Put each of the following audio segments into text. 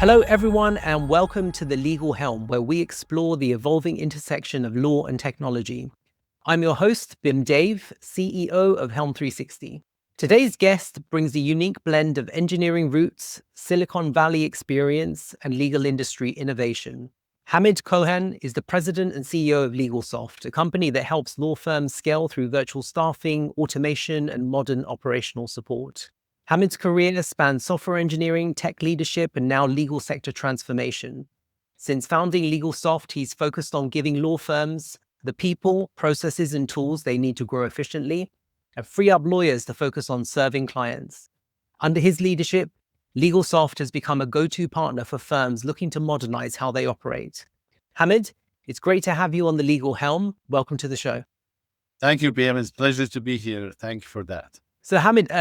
Hello, everyone, and welcome to the Legal Helm, where we explore the evolving intersection of law and technology. I'm your host, Bim Dave, CEO of Helm 360. Today's guest brings a unique blend of engineering roots, Silicon Valley experience, and legal industry innovation. Hamid Kohan is the president and CEO of LegalSoft, a company that helps law firms scale through virtual staffing, automation, and modern operational support. Hamid's career spans software engineering, tech leadership, and now legal sector transformation. Since founding LegalSoft, he's focused on giving law firms the people, processes, and tools they need to grow efficiently and free up lawyers to focus on serving clients. Under his leadership, LegalSoft has become a go-to partner for firms looking to modernize how they operate. Hamid, it's great to have you on the Legal Helm. Welcome to the show. Thank you, BM. It's a pleasure to be here. Thank you for that. So Hamid,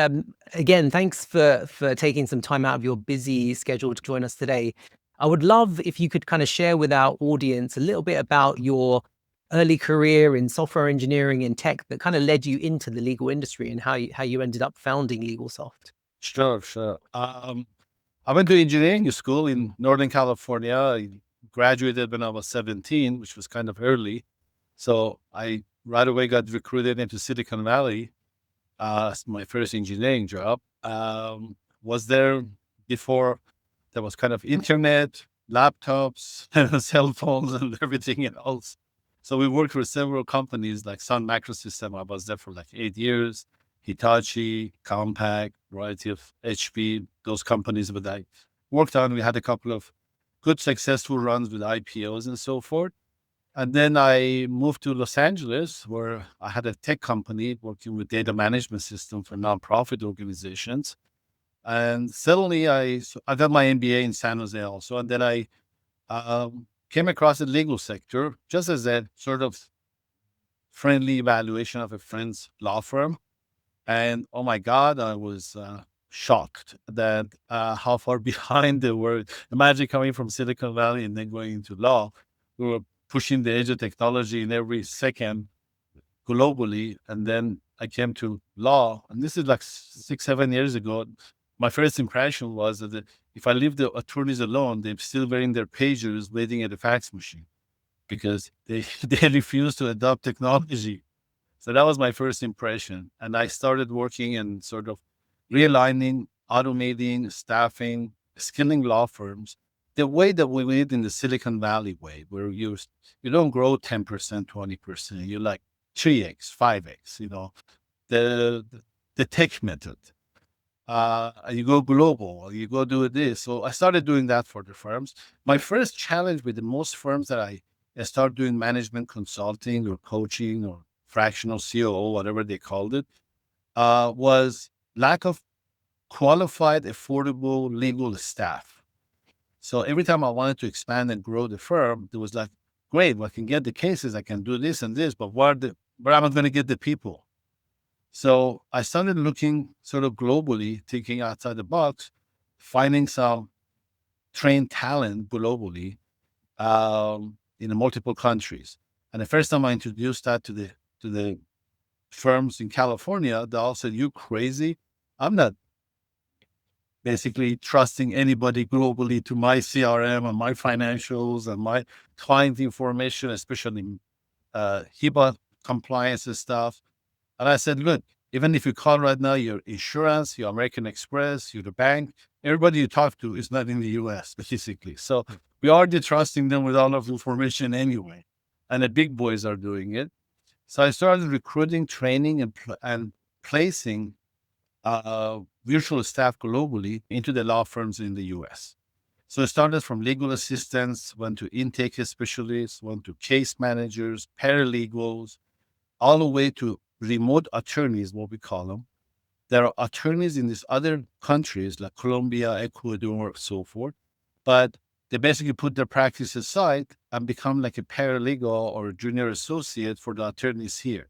again, thanks for taking some time out of your busy schedule to join us today. I would love if you could kind of share with our audience a little bit about your early career in software engineering and tech that kind of led you into the legal industry and how you ended up founding LegalSoft. Sure. I went to engineering school in Northern California. I graduated when I was 17, which was kind of early. So I right away got recruited into Silicon Valley as my first engineering job. Was there before there was kind of internet, laptops, cell phones, and everything else. So we worked for several companies like Sun Microsystem. I was there for like 8 years. Hitachi, Compaq, variety of HP, those companies that I worked on. We had a couple of good successful runs with IPOs and so forth. And then I moved to Los Angeles, where I had a tech company working with data management system for nonprofit organizations. And suddenly I got my MBA in San Jose also. And then I came across the legal sector just as a sort of friendly evaluation of a friend's law firm. And oh my God, I was shocked that how far behind they were. Imagine coming from Silicon Valley and then going into law. We were pushing the edge of technology in every second globally. And then I came to law, and this is like 6, 7 years ago. My first impression was that if I leave the attorneys alone, they're still wearing their pagers waiting at the fax machine because they, they refuse to adopt technology. So that was my first impression. And I started working and sort of realigning, automating, staffing, skilling law firms the way that we did in the Silicon Valley way, where you don't grow 10%, 20%. You're like 3x, 5x, the the tech method. You go global, you go do this. So I started doing that for the firms. My first challenge with the most firms that I started doing management consulting or coaching or fractional COO, whatever they called it, was lack of qualified, affordable legal staff. So every time I wanted to expand and grow the firm, there was like, great, well, I can get the cases, I can do this and this, but where am I going to get the people? So I started looking sort of globally, thinking outside the box, finding some trained talent globally in multiple countries. And the first time I introduced that to the firms in California, they all said, "You crazy? I'm not basically trusting anybody globally to my CRM and my financials and my client information, especially HIPAA compliance and stuff." And I said, "Look, even if you call right now your insurance, your American Express, your the bank, everybody you talk to is not in the US, basically. So we already trusting them with all of the information anyway. And the big boys are doing it." So I started recruiting, training, and placing virtual staff globally into the law firms in the US. So I started from legal assistants, went to intake specialists, went to case managers, paralegals, all the way to remote attorneys, what we call them. There are attorneys in these other countries like Colombia, Ecuador, so forth, but they basically put their practice aside and become like a paralegal or a junior associate for the attorneys here.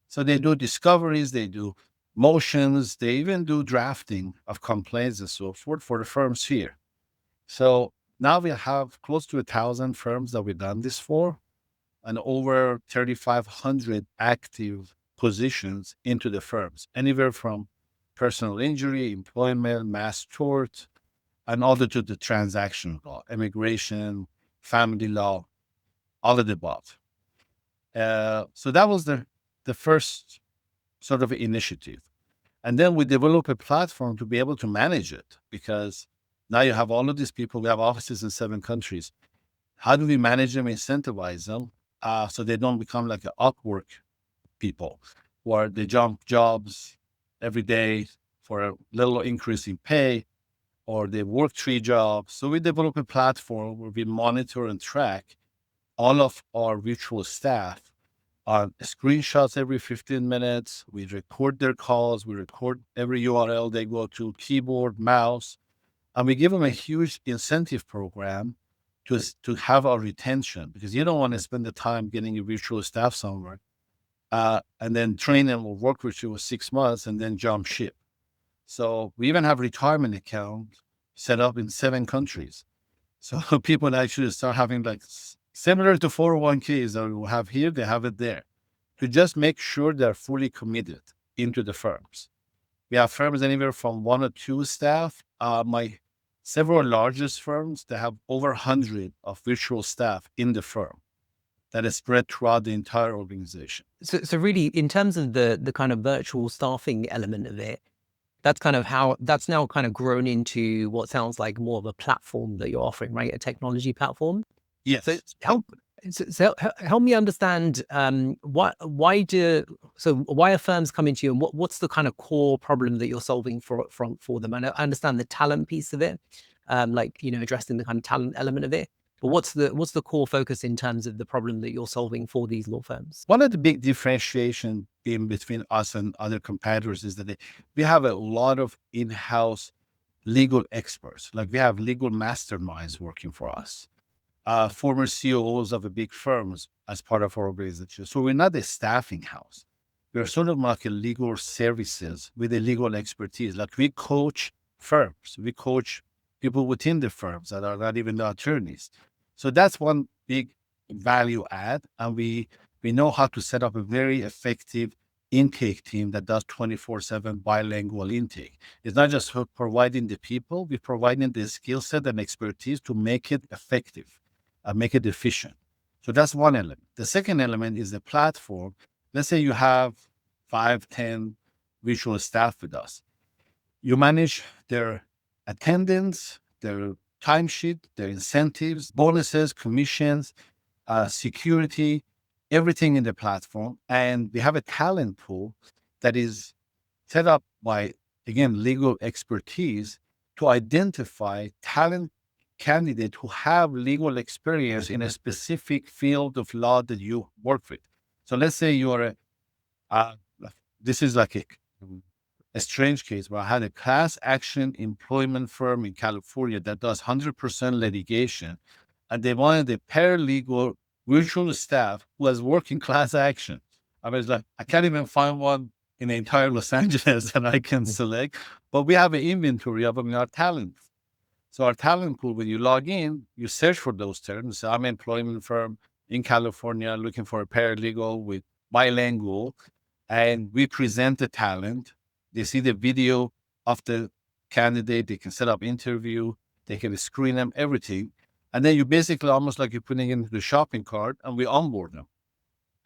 So they do discoveries, they do motions, they even do drafting of complaints and so forth for the firms here. So now we have close to 1,000 firms that we've done this for, and over 3,500 active positions into the firms, anywhere from personal injury, employment, mass tort, and all to the transaction law, immigration, family law, all of the above. So that was the first sort of initiative. And then we develop a platform to be able to manage it, because now you have all of these people. We have offices in 7 countries. How do we manage them, incentivize them, so they don't become like a Upwork people, where they jump jobs every day for a little increase in pay, or they work 3 jobs. So we develop a platform where we monitor and track all of our virtual staff on screenshots every 15 minutes. We record their calls. We record every URL they go to, keyboard, mouse, and we give them a huge incentive program to have our retention, because you don't want to spend the time getting your virtual staff somewhere and then train them or work with you for 6 months and then jump ship. So we even have retirement accounts set up in 7 countries. So people actually start having like similar to 401ks that we have here, they have it there, to just make sure they're fully committed into the firms. We have firms anywhere from 1 or 2 staff. My several largest firms, they have over 100 of virtual staff in the firm that is spread throughout the entire organization. So really, in terms of the kind of virtual staffing element of it, that's kind of how that's now kind of grown into what sounds like more of a platform that you're offering, right? A technology platform. Yes. So help me understand why are firms coming to you, and what's the kind of core problem that you're solving for them? I understand the talent piece of it, addressing the kind of talent element of it. But what's the core focus in terms of the problem that you're solving for these law firms? One of the big differentiation in between us and other competitors is that we have a lot of in-house legal experts. Like we have legal masterminds working for us, former CEOs of the big firms as part of our organization. So we're not a staffing house. We're sort of like a legal services with a legal expertise. Like we coach firms, we coach people within the firms that are not even the attorneys. So that's one big value add. And we know how to set up a very effective intake team that does 24/7 bilingual intake. It's not just providing the people, we're providing the skill set and expertise to make it effective and make it efficient. So that's one element. The second element is the platform. Let's say you have 5, 10 virtual staff with us. You manage their attendance, their timesheet, their incentives, bonuses, commissions, security, everything in the platform. And we have a talent pool that is set up by, again, legal expertise to identify talent candidates who have legal experience in a specific field of law that you work with. So let's say you're this is like a strange case where I had a class action employment firm in California that does 100% litigation, and they wanted a paralegal virtual staff who has working class action. I was like, I can't even find one in the entire Los Angeles that I can select, but we have an inventory of them in our talent. So our talent pool, when you log in, you search for those terms. So I'm an employment firm in California looking for a paralegal with bilingual, and we present the talent. They see the video of the candidate. They can set up interview. They can screen them, everything. And then you basically almost like you're putting it into the shopping cart, and we onboard them.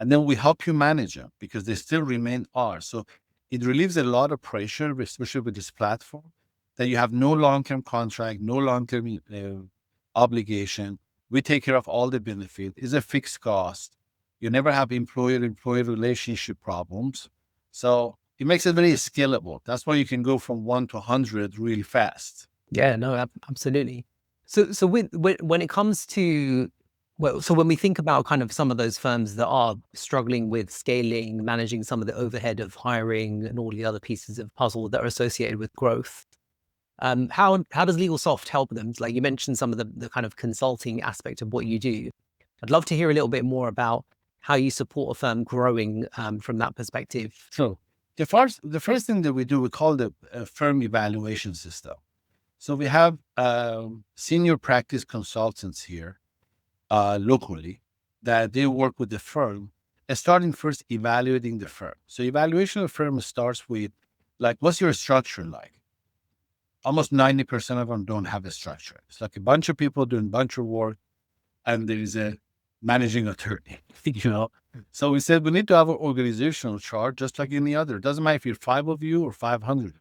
And then we help you manage them because they still remain ours. So it relieves a lot of pressure, especially with this platform, that you have no long-term contract, no long-term obligation. We take care of all the benefit. It's a fixed cost. You never have employer-employee relationship problems. So it makes it very scalable. That's why you can go from 1 to 100 really fast. Yeah, no, absolutely. So when it comes to, so when we think about kind of some of those firms that are struggling with scaling, managing some of the overhead of hiring and all the other pieces of puzzle that are associated with growth, how does LegalSoft help them? Like you mentioned some of the kind of consulting aspect of what you do. I'd love to hear a little bit more about how you support a firm growing from that perspective. So the first thing that we do, we call the firm evaluation system. So we have senior practice consultants here locally that they work with the firm, and starting first evaluating the firm. So evaluation of firm starts with like, what's your structure like? almost 90% of them don't have a structure. It's like a bunch of people doing a bunch of work, and there is a managing attorney, you know. So we said we need to have an organizational chart, just like any other. It doesn't matter if you're 5 of you or 500.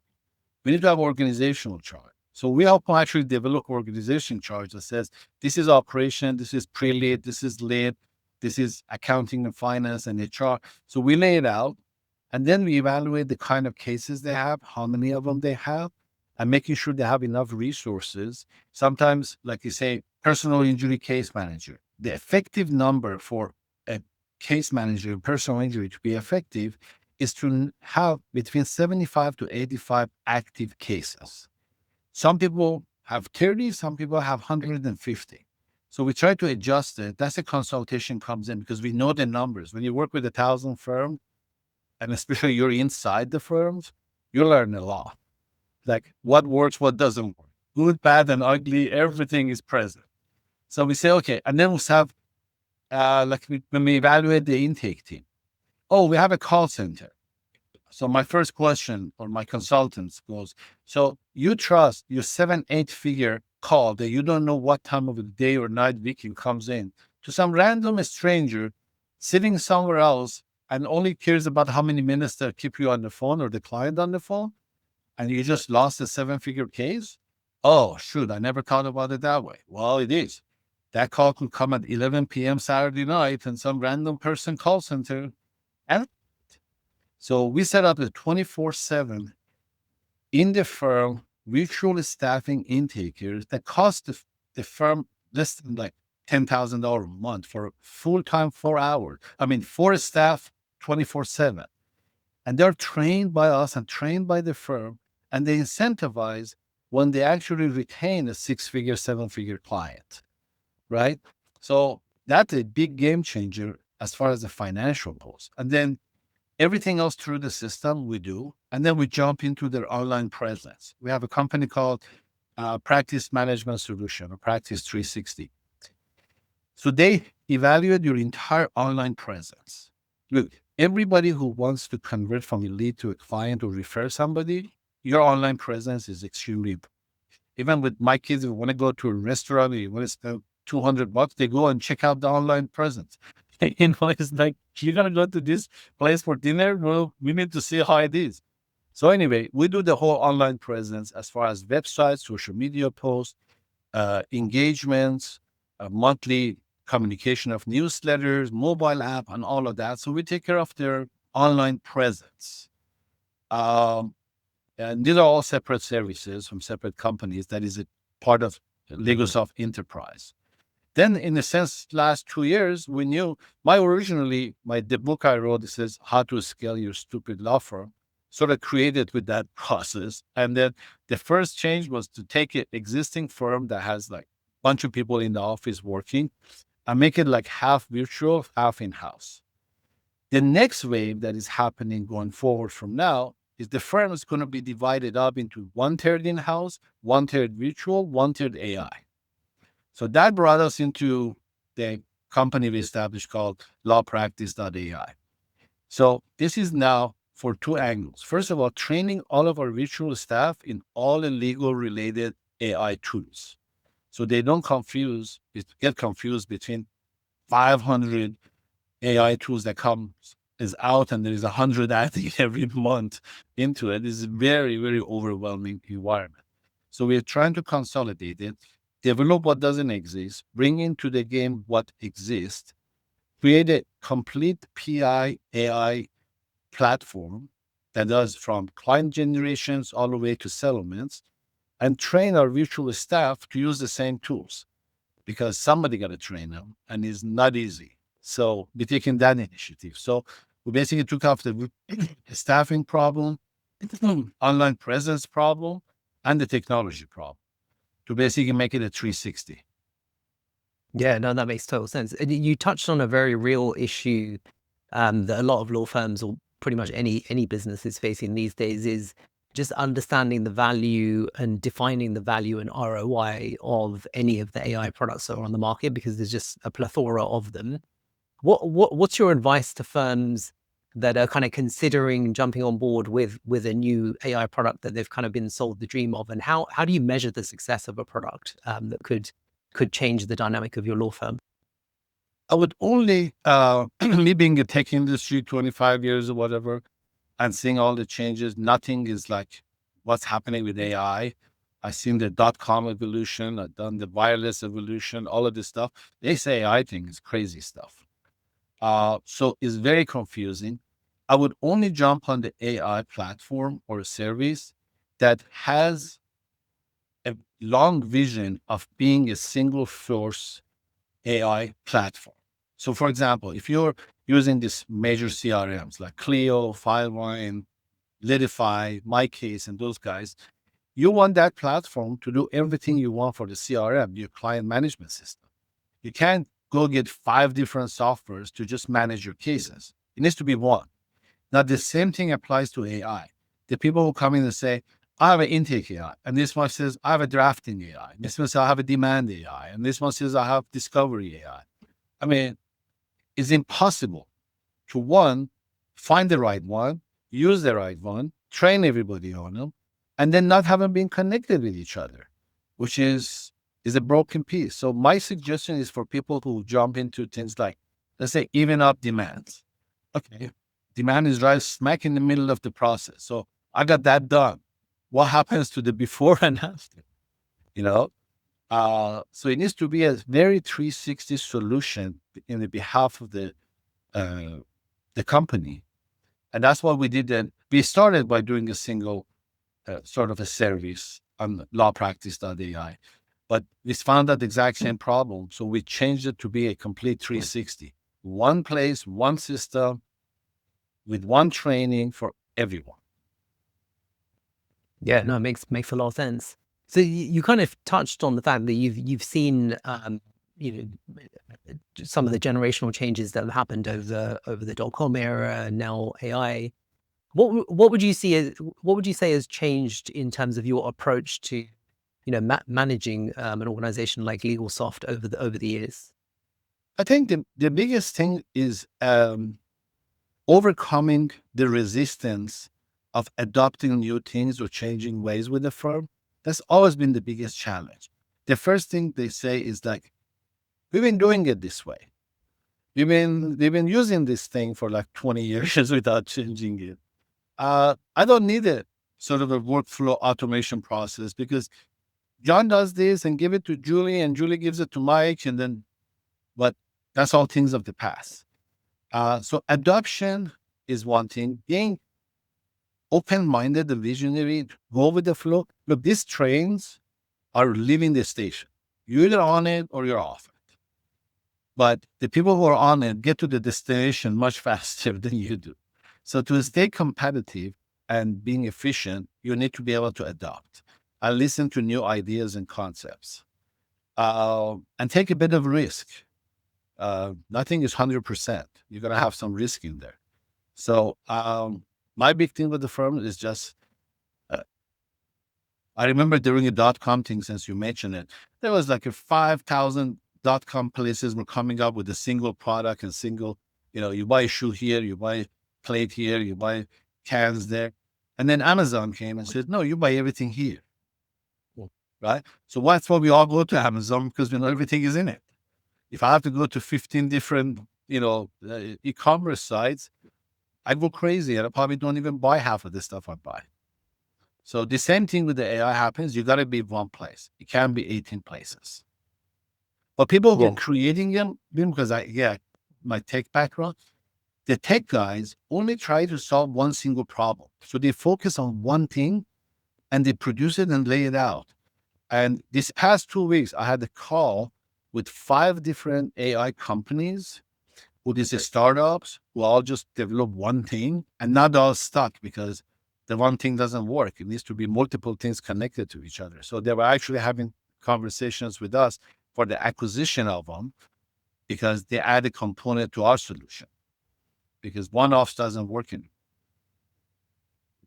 We need to have an organizational chart. So we help actually develop organization charts that says this is operation, this is pre-lead, this is lead, this is accounting and finance and HR. So we lay it out, and then we evaluate the kind of cases they have, how many of them they have, and making sure they have enough resources. Sometimes, like you say, personal injury case manager. The effective number for a case manager, personal injury to be effective is to have between 75 to 85 active cases. Some people have 30, some people have 150. So we try to adjust it. That's a consultation comes in because we know the numbers. When you work with 1,000 firms, and especially you're inside the firms, you learn a lot. Like what works, what doesn't work. Good, bad, and ugly, everything is present. So we say, okay, and then we have, when we evaluate the intake team, oh, we have a call center. So my first question or my consultants goes, so you trust your 7-8 figure call that you don't know what time of the day or night weekend comes in to some random stranger sitting somewhere else and only cares about how many minutes they keep you on the phone or the client on the phone, and you just lost a 7-figure case? Oh, shoot, I never thought about it that way. Well, it is. That call could come at 11 p.m. Saturday night and some random person call center. And so we set up a 24/7 in the firm virtual staffing intakers that cost the firm less than like $10,000 a month for full-time 4 hours. I mean, 4 staff 24/7. And they're trained by us and trained by the firm, and they incentivize when they actually retain a 6-figure, 7-figure client, right? So that's a big game changer as far as the financial goes. And then everything else through the system we do, and then we jump into their online presence. We have a company called Practice Management Solution or Practice 360. So they evaluate your entire online presence. Look, everybody who wants to convert from a lead to a client or refer somebody, your online presence is extremely important. Even with my kids, if they want to go to a restaurant, you want to spend $200, they go and check out the online presence. It's like, you're going to go to this place for dinner? Well, we need to see how it is. So anyway, we do the whole online presence as far as websites, social media posts, engagements, monthly communication of newsletters, mobile app, and all of that. So we take care of their online presence. And these are all separate services from separate companies. That is a part of Legosoft Enterprise. Then, in a sense, last 2 years, we knew the book I wrote, it says How to Scale Your Stupid Law Firm, sort of created with that process. And then the first change was to take an existing firm that has like a bunch of people in the office working and make it like half virtual, half in-house. The next wave that is happening going forward from now is the firm is going to be divided up into 1/3 in-house, 1/3 virtual, 1/3 AI. So that brought us into the company we established called lawpractice.ai. So this is now for 2 angles. First of all, training all of our virtual staff in all the legal related AI tools. So they don't get confused between 500 AI tools that is out and there is 100 adding every month into it. It's a very, very overwhelming environment. So we're trying to consolidate it, develop what doesn't exist, bring into the game what exists, create a complete PI AI platform that does from client generations all the way to settlements, and train our virtual staff to use the same tools because somebody got to train them and it's not easy. So we're taking that initiative. So we basically took off the staffing problem, online presence problem, and the technology problem to basically make it a 360. Yeah, no, that makes total sense. And you touched on a very real issue that a lot of law firms or pretty much any business is facing these days is just understanding the value and defining the value and ROI of any of the AI products that are on the market because there's just a plethora of them. What's your advice to firms that are kind of considering jumping on board with a new AI product that they've kind of been sold the dream of? And how do you measure the success of a product that could change the dynamic of your law firm? I would only, me being in the tech industry, 25 years or whatever, and seeing all the changes, nothing is like what's happening with AI. I've seen the .com evolution, I've done the wireless evolution, all of this stuff. This AI thing is crazy stuff. So it's very confusing. I would only jump on the AI platform or service that has a long vision of being a single source AI platform. So, for example, if you're using these major CRMs like Clio, Filewine, Lidify, MyCase, and those guys, you want that platform to do everything you want for the CRM, your client management system. You can't go get 5 different softwares to just manage your cases. It needs to be one. Now, the same thing applies to AI. The people who come in and say, I have an intake AI, and this one says, I have a drafting AI, and this one says, I have a demand AI, and this one says, I have discovery AI. I mean, it's impossible to one, find the right one, use the right one, train everybody on them, and then not have them being connected with each other, which is a broken piece. So my suggestion is for people who jump into things like, let's say, even up demands. Okay, demand is right smack in the middle of the process. So I got that done. What happens to the before and after? You know, so it needs to be a very 360 solution in the behalf of the company, and that's what we did. Then we started by doing a single sort of a service on lawpractice.ai, but we found that exact same problem, so we changed it to be a complete 360, one place, one system, with one training for everyone. Yeah, no, it makes a lot of sense. So you kind of touched on the fact that you've seen you know some of the generational changes that have happened over the .com era and now AI. What would you say has changed in terms of your approach to managing an organization like LegalSoft over the years? I think the biggest thing is overcoming the resistance of adopting new things or changing ways with the firm. That's always been the biggest challenge. The first thing they say is like, we've been doing it this way. We've been using this thing for like 20 years without changing it. I don't need a sort of a workflow automation process because John does this and give it to Julie and Julie gives it to Mike but that's all things of the past. So adoption is one thing. Being open-minded and visionary, go with the flow. Look, these trains are leaving the station. You're either on it or you're off it. But the people who are on it get to the destination much faster than you do. So to stay competitive and being efficient, you need to be able to adapt and listen to new ideas and concepts, and take a bit of risk. Nothing is 100%. You're going to have some risk in there. So my big thing with the firm is just, I remember during the .com thing, since you mentioned it, there was like a 5,000 .com places were coming up with a single product and single, you buy a shoe here, you buy plate here, you buy cans there. And then Amazon came and said, no, you buy everything here. Right? So that's why we all go to Amazon, because we know everything is in it. If I have to go to 15 different, e-commerce sites, I go crazy and I probably don't even buy half of the stuff I buy. So the same thing with the AI happens. You got to be one place. It can't be 18 places. But people who are creating them, because my tech background, the tech guys only try to solve one single problem. So they focus on one thing and they produce it and lay it out. And this past 2 weeks, I had a call with 5 different AI companies who these startups who all just develop one thing and not all stuck because the one thing doesn't work. It needs to be multiple things connected to each other. So they were actually having conversations with us for the acquisition of them because they add a component to our solution because one-offs doesn't work in.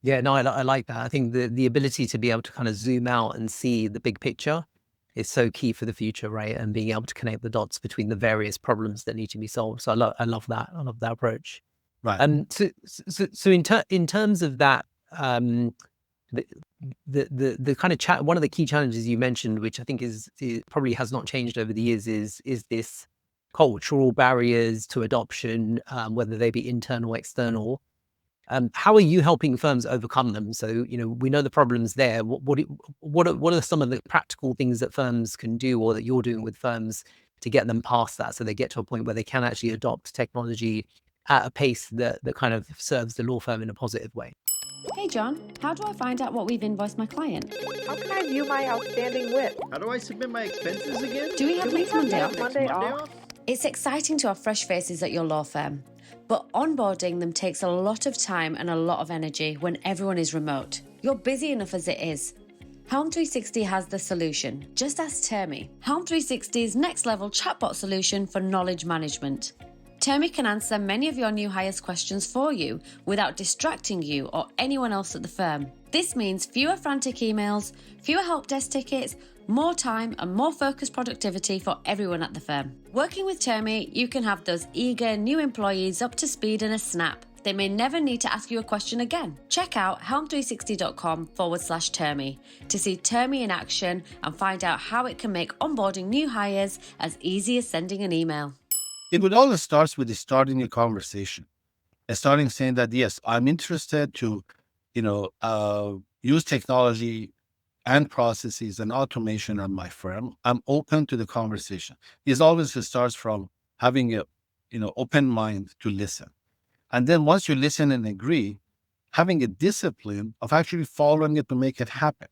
Yeah, no, I like that. I think the ability to be able to kind of zoom out and see the big picture is so key for the future, right? And being able to connect the dots between the various problems that need to be solved. So I love that. I love that approach. Right. In terms of that, the the kind of one of the key challenges you mentioned, which I think is probably has not changed over the years, is this cultural barriers to adoption, whether they be internal or external. How are you helping firms overcome them? So, we know the problems there. What are some of the practical things that firms can do, or that you're doing with firms to get them past that, so they get to a point where they can actually adopt technology at a pace that kind of serves the law firm in a positive way? Hey John, how do I find out what we've invoiced my client? How can I view my outstanding WIP? How do I submit my expenses again? Do we have next Monday off? Monday off? It's exciting to have fresh faces at your law firm, but onboarding them takes a lot of time and a lot of energy when everyone is remote. You're busy enough as it is. Helm 360 has the solution. Just ask Termi. Helm 360's next level chatbot solution for knowledge management. Termi can answer many of your new hires' questions for you without distracting you or anyone else at the firm. This means fewer frantic emails, fewer help desk tickets, more time and more focused productivity for everyone at the firm. Working with Termi, you can have those eager new employees up to speed in a snap. They may never need to ask you a question again. Check out helm360.com/Termi to see Termi in action and find out how it can make onboarding new hires as easy as sending an email. It would always start with starting a conversation and starting saying that, yes, I'm interested to, use technology and processes and automation on my firm. I'm open to the conversation. It always starts from having a, open mind to listen. And then once you listen and agree, having a discipline of actually following it to make it happen.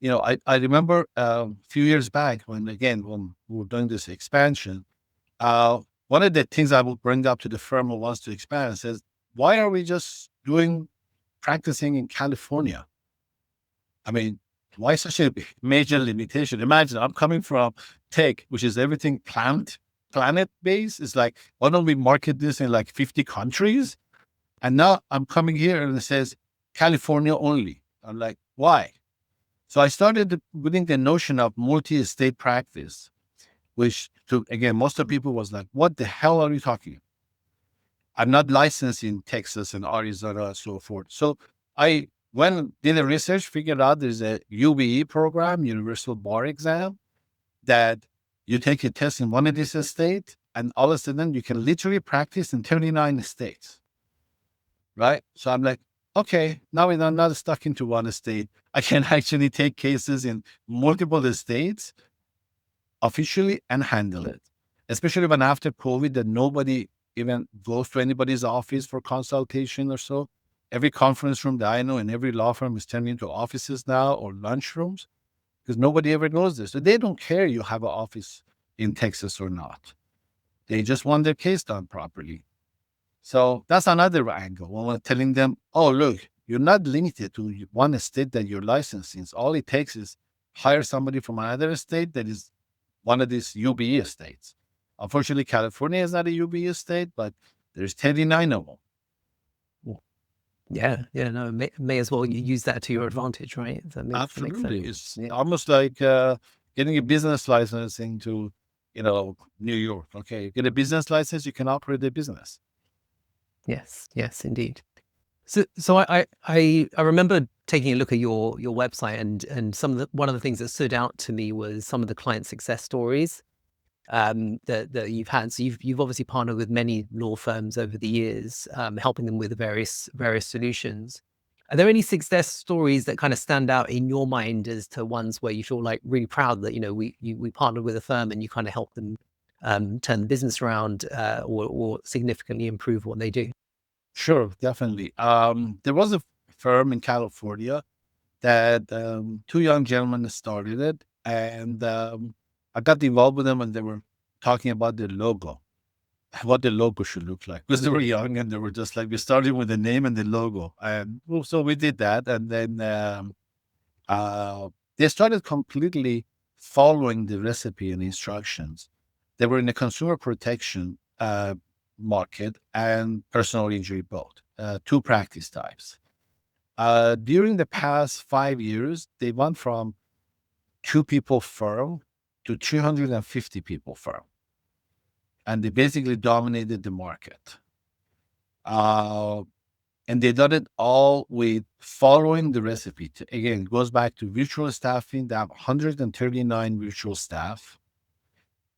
I remember a few years back when we were doing this expansion, one of the things I will bring up to the firm who wants to expand says, why are we just practicing in California? I mean, why such a major limitation? Imagine I'm coming from tech, which is everything planet-based. It's like, why don't we market this in like 50 countries? And now I'm coming here and it says California only. I'm like, why? So I started putting the notion of multi-state practice, which most of the people was like, what the hell are you talking about? I'm not licensed in Texas and Arizona and so forth. So I did the research, figured out there's a UBE program, Universal Bar Exam, that you take a test in one of these states, and all of a sudden you can literally practice in 39 states, right? So I'm like, okay, now I'm not stuck into one state. I can actually take cases in multiple states officially and handle it, especially when after COVID that nobody even goes to anybody's office for consultation or so. Every conference room that I know in every law firm is turning into offices now or lunchrooms because nobody ever knows this. So they don't care you have an office in Texas or not. They just want their case done properly. So that's another angle. When we're telling them, oh, look, you're not limited to one state that you're licensed in. All it takes is hire somebody from another state that is one of these UBE states. Unfortunately, California is not a UBE state, but there's 39 of them. Yeah, no, may as well use that to your advantage, right? Absolutely. It's almost like getting a business license into, New York. Okay, you get a business license, you can operate a business. Yes, indeed. So I remember taking a look at your website, and one of the things that stood out to me was some of the client success stories that you've had. So you've obviously partnered with many law firms over the years, helping them with various solutions. Are there any success stories that kind of stand out in your mind as to ones where you feel like really proud that we partnered with a firm and you kind of helped them turn the business around or significantly improve what they do? Sure, definitely. There was a firm in California that two young gentlemen started it, and I got involved with them when they were talking about the logo, what the logo should look like. Because they were young and they were just like, we started with the name and the logo. And so we did that. And then they started completely following the recipe and instructions. They were in the consumer protection market and personal injury both, two practice types. During the past 5 years, they went from 2 people firm to 350 people firm. And they basically dominated the market. And they done it all with following the recipe. Again, it goes back to virtual staffing. They have 139 virtual staff.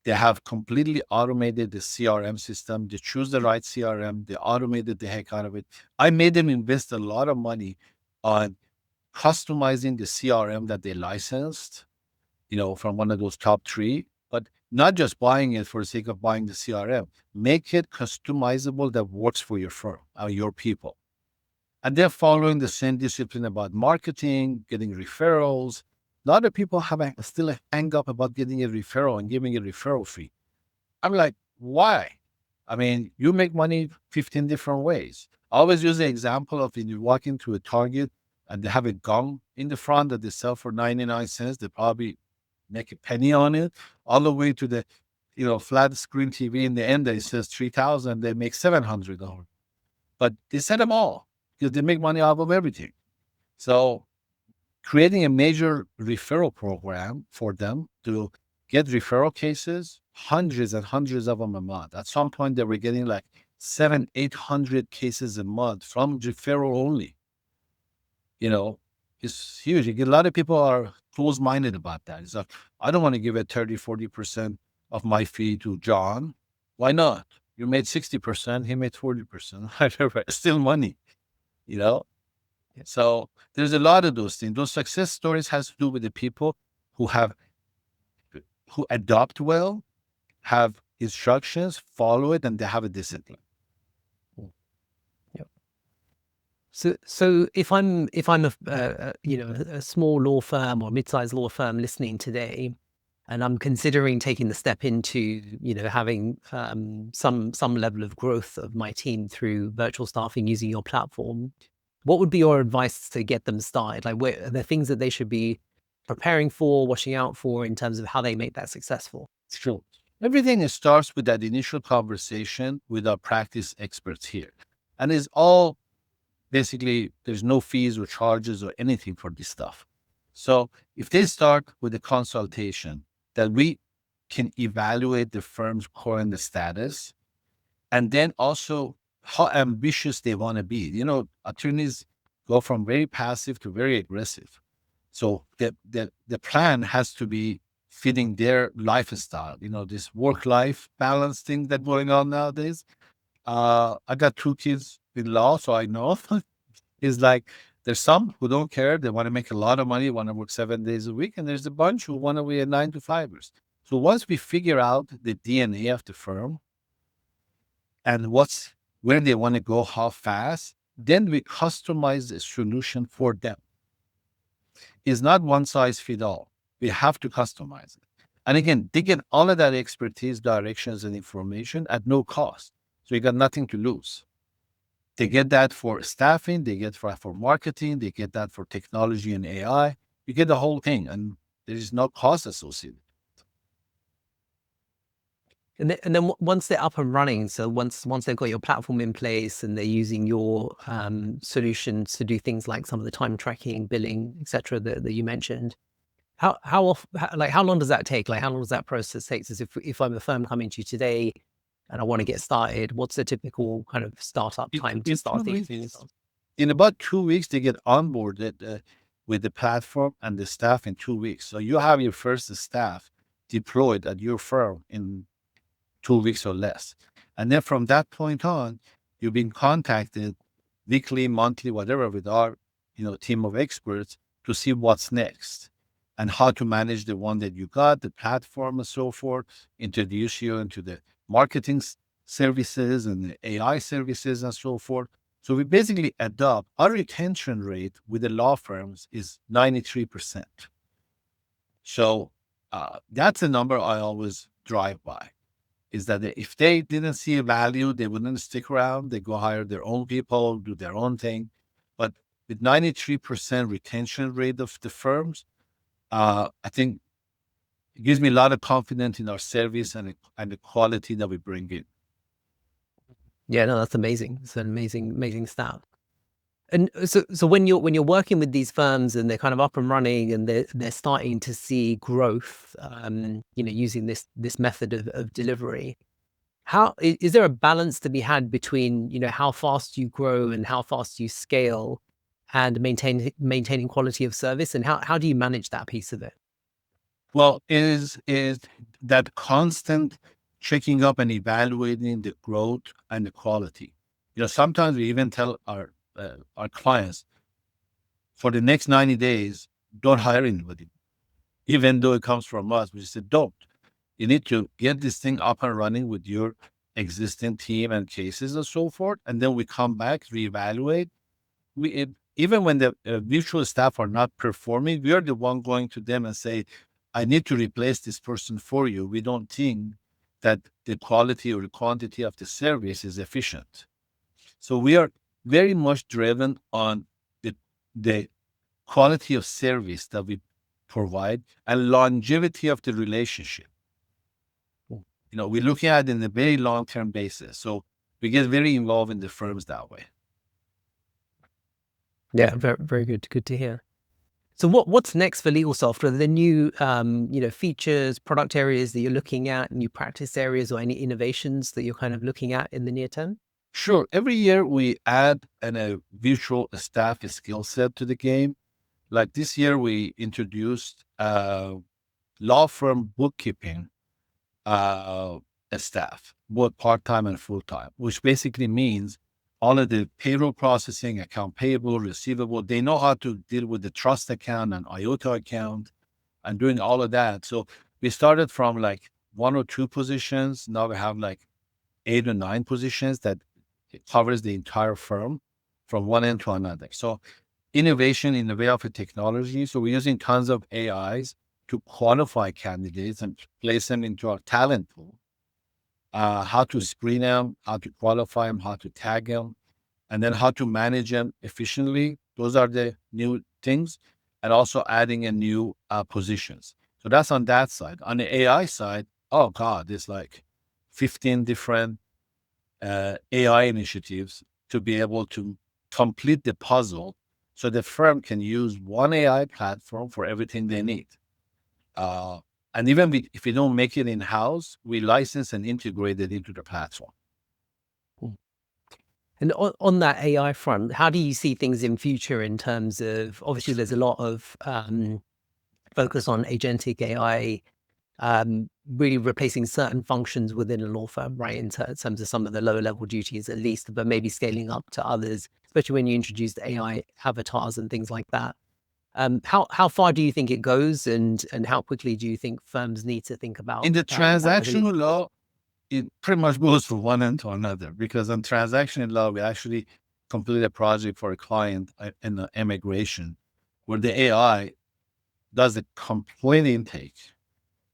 They have completely automated the CRM system. They choose the right CRM. They automated the heck out of it. I made them invest a lot of money on customizing the CRM that they licensed, from one of those top three, but not just buying it for the sake of buying the CRM. Make it customizable that works for your firm, your people. And they're following the same discipline about marketing, getting referrals. A lot of people have still a hang up about getting a referral and giving a referral fee. I'm like, why? I mean, you make money 15 different ways. I always use the example of when you walk into a Target and they have a gum in the front that they sell for 99 cents, they probably make a penny on it, all the way to the, flat screen TV in the end that it says 3,000, they make $700. But they sell them all because they make money off of everything. So creating a major referral program for them to get referral cases, hundreds and hundreds of them a month. At some point, they were getting like 700-800 cases a month from referral only. It's huge. A lot of people are close-minded about that. It's like, I don't want to give it 30-40% of my fee to John. Why not? You made 60%, he made 40%. Whatever, it's still money, So there's a lot of those things. Those success stories has to do with the people who adopt well, have instructions, follow it, and they have a discipline. Yep. So if I'm a small law firm or mid-sized law firm listening today, and I'm considering taking the step into having some level of growth of my team through virtual staffing using your platform, what would be your advice to get them started? Like, what are the things that they should be preparing for, watching out for in terms of how they make that successful? Sure. Everything starts with that initial conversation with our practice experts here. And it's all basically, there's no fees or charges or anything for this stuff. So if they start with a consultation that we can evaluate the firm's current status, and then also how ambitious they want to be. Attorneys go from very passive to very aggressive. So the plan has to be fitting their lifestyle, this work-life balance thing that's going on nowadays. I got 2 kids in law, so I know it's like there's some who don't care. They want to make a lot of money, want to work 7 days a week. And there's a bunch who want to be a 9-to-5ers. So once we figure out the DNA of the firm and where they want to go, how fast, then we customize the solution for them. It's not one size fit all. We have to customize it. And again, they get all of that expertise, directions, and information at no cost. So you got nothing to lose. They get that for staffing, they get for marketing, they get that for technology and AI. You get the whole thing, and there is no cost associated. And then once they're up and running, so once they've got your platform in place and they're using your solutions to do things like some of the time tracking, billing, etc., that you mentioned, how long does that take? Like, how long does that process take? So if I'm a firm coming to you today and I want to get started, what's the typical kind of startup time to start these things? In about 2 weeks, they get onboarded with the platform and the staff in 2 weeks. So you have your first staff deployed at your firm in 2 weeks or less. And then from that point on, you've been contacted weekly, monthly, whatever, with our team of experts to see what's next and how to manage the one that you got, the platform and so forth, introduce you into the marketing services and the AI services and so forth. So we basically adopt our retention rate with the law firms is 93%. So that's a number I always drive by, is that if they didn't see a value, they wouldn't stick around. They go hire their own people, do their own thing. But with 93% retention rate of the firms, I think it gives me a lot of confidence in our service and the quality that we bring in. Yeah, no, that's amazing. It's an amazing stat. And so when you're working with these firms and they're kind of up and running and they're starting to see growth, using this method of delivery, Is there a balance to be had between, how fast you grow and how fast you scale and maintaining quality of service? And how do you manage that piece of it? Well, is that constant checking up and evaluating the growth and the quality. Sometimes we even tell our clients for the next 90 days, don't hire anybody, even though it comes from us. We said, don't. You need to get this thing up and running with your existing team and cases and so forth. And then we come back, reevaluate. Even when the virtual staff are not performing, we are the one going to them and say, I need to replace this person for you. We don't think that the quality or the quantity of the service is efficient. So we are very much driven on the quality of service that we provide and longevity of the relationship. We're looking at it in a very long-term basis. So we get very involved in the firms that way. Yeah, very, very good. Good to hear. So what's next for LegalSoft? Are there new, features, product areas that you're looking at, new practice areas, or any innovations that you're kind of looking at in the near term? Sure. Every year we add a virtual staff skill set to the game. Like this year, we introduced law firm bookkeeping staff, both part-time and full-time, which basically means all of the payroll processing, account payable, receivable, they know how to deal with the trust account and IOTA account and doing all of that. So we started from like 1 or 2 positions. Now we have like 8 or 9 positions that covers the entire firm from one end to another. So innovation in the way of a technology. So we're using tons of AIs to qualify candidates and place them into our talent pool. How to screen them, how to qualify them, how to tag them, and then how to manage them efficiently. Those are the new things, and also adding in new positions. So that's on that side. On the AI side, oh God, there's like 15 different AI initiatives to be able to complete the puzzle so the firm can use one AI platform for everything they need. And even if we don't make it in-house, we license and integrate it into the platform. And on that AI front, how do you see things in future in terms of, obviously there's a lot of focus on agentic AI, really replacing certain functions within a law firm, right? In terms of some of the lower level duties at least, but maybe scaling up to others, especially when you introduce the AI avatars and things like that. How far do you think it goes, and how quickly do you think firms need to think about In the that transactional law, it pretty much goes from one end to another, because on transactional law, we actually completed a project for a client in the immigration where the AI does a complete intake,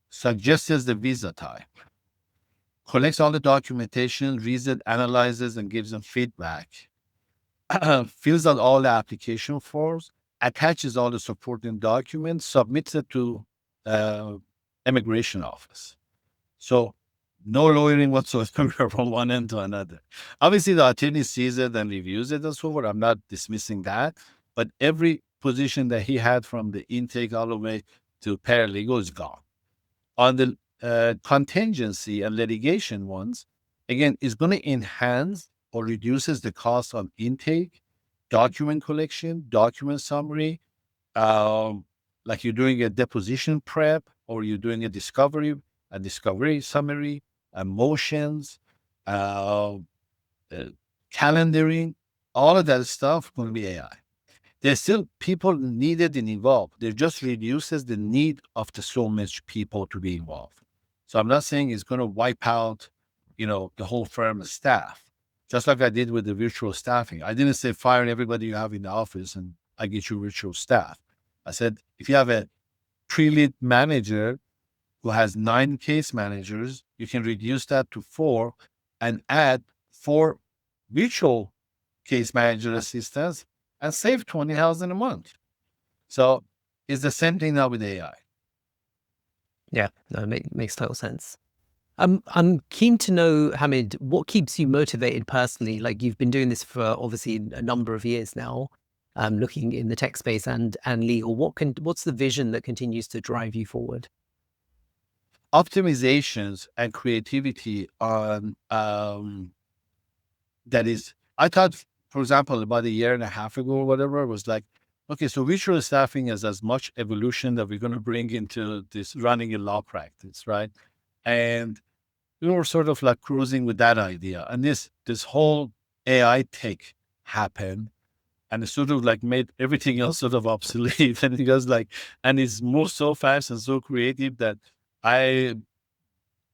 suggests the visa type, collects all the documentation, reads it, analyzes, and gives them feedback, fills out all the application forms, attaches all the supporting documents, submits it to immigration office. So no lawyering whatsoever from one end to another. Obviously, the attorney sees it and reviews it and so forth. I'm not dismissing that, but every position that he had from the intake all the way to paralegal is gone. On the contingency and litigation ones, again, is going to enhance or reduces the cost of intake, document collection, document summary, like you're doing a deposition prep or you're doing a discovery summary, motions, calendaring, all of that stuff going to be AI. There's still people needed and involved. It just reduces the need of the so much people to be involved. So I'm not saying it's going to wipe out, the whole firm of staff, just like I did with the virtual staffing. I didn't say fire everybody you have in the office and I get you virtual staff. I said, if you have a pre-lead manager who has 9 case managers, you can reduce that to 4 and add 4 virtual case manager assistants and save $20,000 a month. So it's the same thing now with AI. Yeah, no, makes total sense. I'm keen to know, Hamid, what keeps you motivated personally? Like, you've been doing this for obviously a number of years now, looking in the tech space and legal. What's the vision that continues to drive you forward? optimizations and creativity on that is, I thought, for example, about a year and a half ago or whatever, was like, okay, so visual staffing is as much evolution that we're going to bring into this running a law practice, right? And we were sort of like cruising with that idea. And this whole AI tech happened, and it sort of like made everything else sort of obsolete. And it was like, and it's moved so fast and so creative that I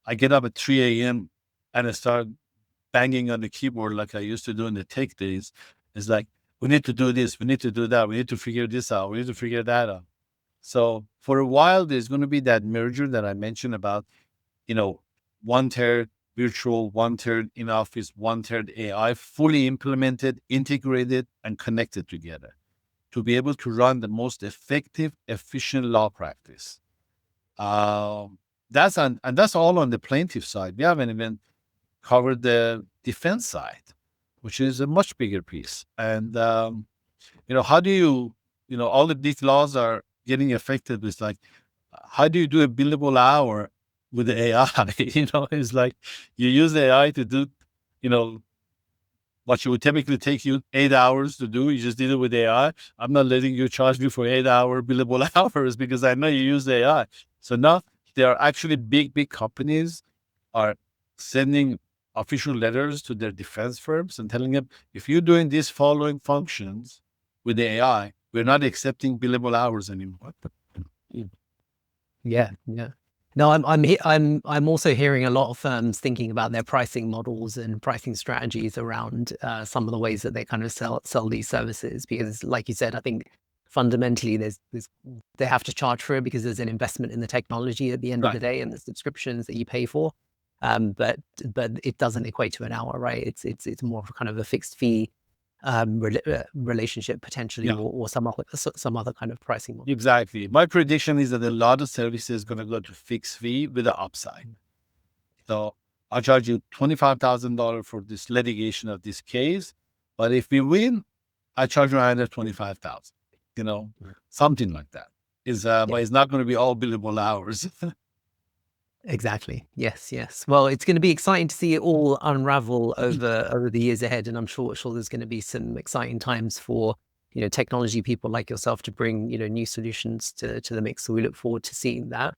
I get up at 3 a.m. and I start banging on the keyboard like I used to do in the tech days. It's like, we need to do this, we need to do that, we need to figure this out, we need to figure that out. So for a while, there's going to be that merger that I mentioned about, 1/3 virtual, 1/3 in office, 1/3 AI, fully implemented, integrated, and connected together to be able to run the most effective, efficient law practice. And that's all on the plaintiff side. We haven't even covered the defense side, which is a much bigger piece. And how do all of these laws are getting affected with, like, how do you do a billable hour with the AI? It's like you use AI to do, you know, what you would typically take you 8 hours to do. You just did it with AI. I'm not letting you charge me for 8 hour billable hours because I know you use AI. So now there are actually big companies are sending official letters to their defense firms and telling them, if you're doing these following functions with the AI, we're not accepting billable hours anymore. Yeah, yeah. No, I'm also hearing a lot of firms thinking about their pricing models and pricing strategies around some of the ways that they kind of sell these services, because, like you said, I think fundamentally there's they have to charge for it because there's an investment in the technology at the end of the day and the subscriptions that you pay for. But it doesn't equate to an hour, right? It's more of a kind of a fixed fee relationship potentially, Yeah. or some other kind of pricing model. Exactly. My prediction is that a lot of services is going to go to fixed fee with the upside. So I'll charge you $25,000 for this litigation of this case, but if we win, I charge you another $25,000. Something like that. But it's not going to be all billable hours. Exactly. Yes. Well, it's going to be exciting to see it all unravel over the years ahead, and I'm sure there's going to be some exciting times for technology people like yourself to bring new solutions to the mix. So we look forward to seeing that.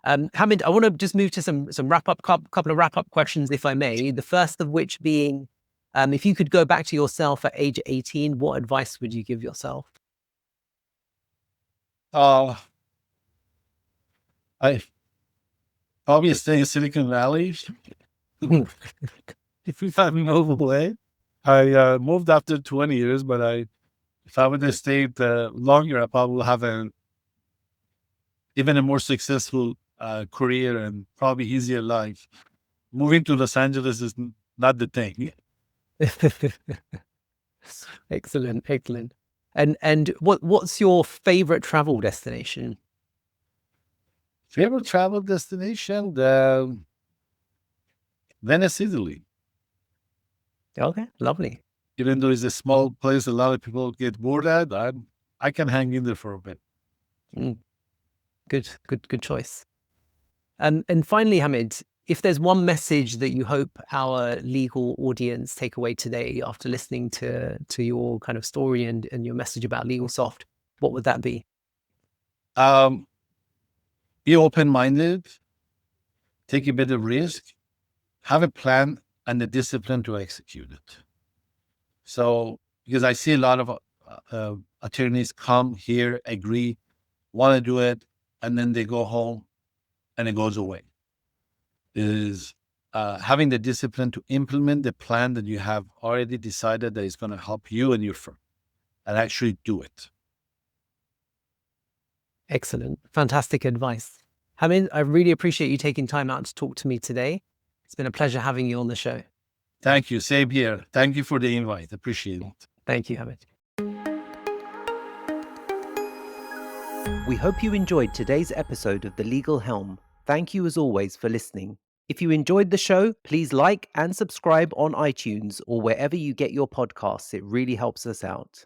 Hamid, I want to just move to some couple of wrap up questions, if I may. The first of which being, if you could go back to yourself at age 18, what advice would you give yourself? I probably stay in Silicon Valley. If I move away, I moved after 20 years, but if I would have stayed longer, I probably will have even a more successful career and probably easier life. Moving to Los Angeles is not the thing. Excellent. And what's your favorite travel destination? Favorite travel destination? Venice, Italy. Okay, lovely. Even though it's a small place, a lot of people get bored at, I can hang in there for a bit. Good choice. And finally, Hamid, if there's one message that you hope our legal audience take away today after listening to your kind of story and your message about LegalSoft, what would that be? Be open-minded, take a bit of risk, have a plan and the discipline to execute it. So, because I see a lot of attorneys come here, agree, want to do it, and then they go home and it goes away. Is having the discipline to implement the plan that you have already decided that is going to help you and your firm, and actually do it. Excellent. Fantastic advice. Hamid, I really appreciate you taking time out to talk to me today. It's been a pleasure having you on the show. Thank you. Same here. Thank you for the invite. Appreciate it. Thank you, Hamid. We hope you enjoyed today's episode of The Legal Helm. Thank you as always for listening. If you enjoyed the show, please like and subscribe on iTunes or wherever you get your podcasts. It really helps us out.